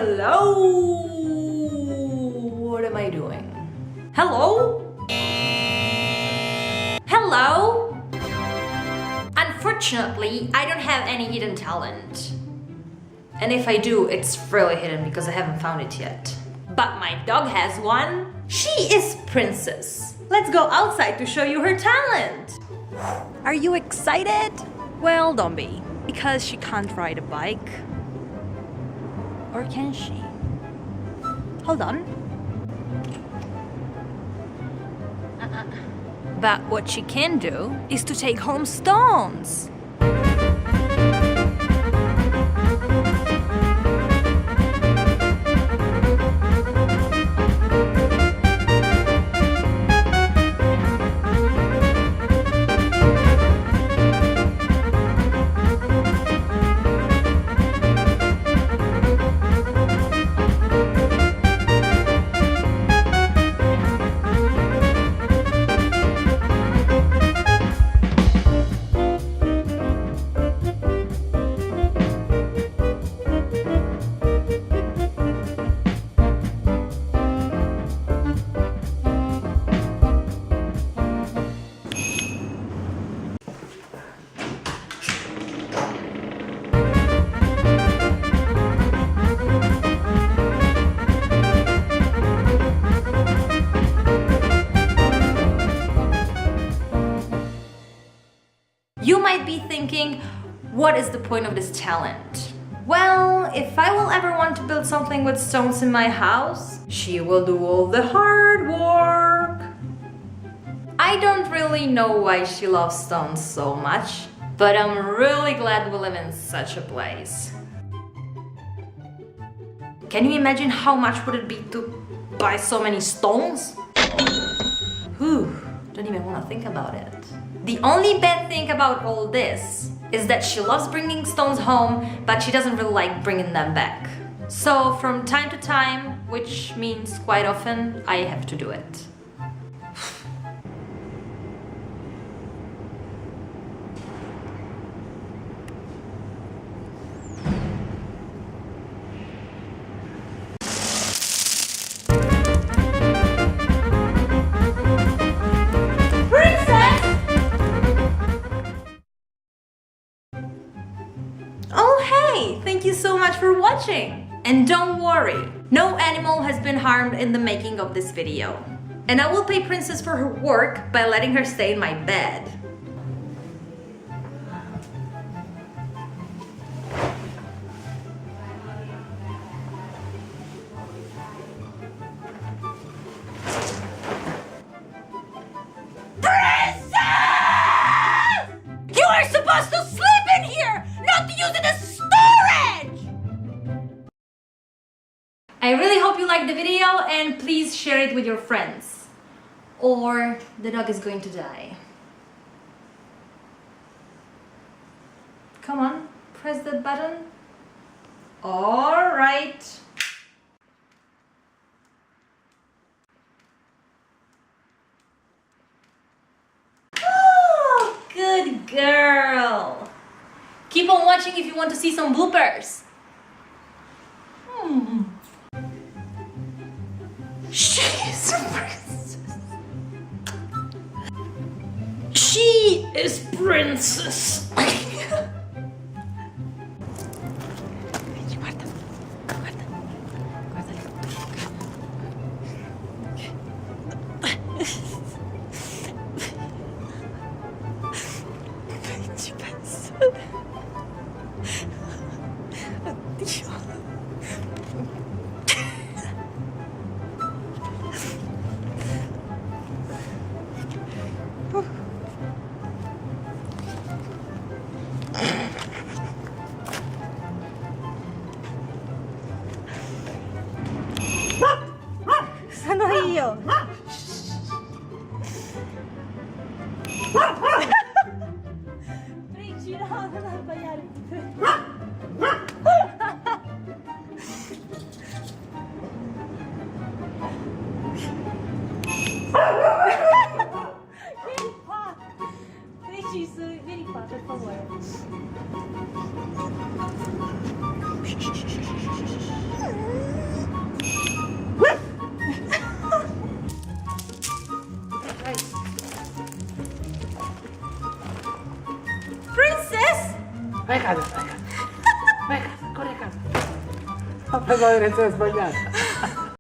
Hello! What am I doing? Hello? Hello? Unfortunately, I don't have any hidden talent. And if I do, it's really hidden because I haven't found it yet. But my dog has one. She is Princess. Let's go outside to show you her talent. Are you excited? Well, don't be, because she can't ride a bike. Or can she? Hold on. But what she can do is to take home stones. You might be thinking, what is the point of this talent? Well, if I will ever want to build something with stones in my house, she will do all the hard work. I don't really know why she loves stones so much, but I'm really glad we live in such a place. Can you imagine how much would it be to buy so many stones? Whew, don't even want to think about it. The only bad thing about all this is that she loves bringing stones home, but she doesn't really like bringing them back. So from time to time, which means quite often, I have to do it. Thank you so much for watching! And don't worry, no animal has been harmed in the making of this video. And I will pay Princess for her work by letting her stay in my bed. Princess! You are supposed to sleep in here, not to use it as storage! I really hope you liked the video and please share it with your friends. Or the dog is going to die. Come on, press that button. Alright. Oh, good girl. Keep on watching if you want to see some bloopers. She is a princess. She is Princess. Vai a casa, vai a casa. Vai a casa, corri a casa. Papà, l'erenza è sbagliata.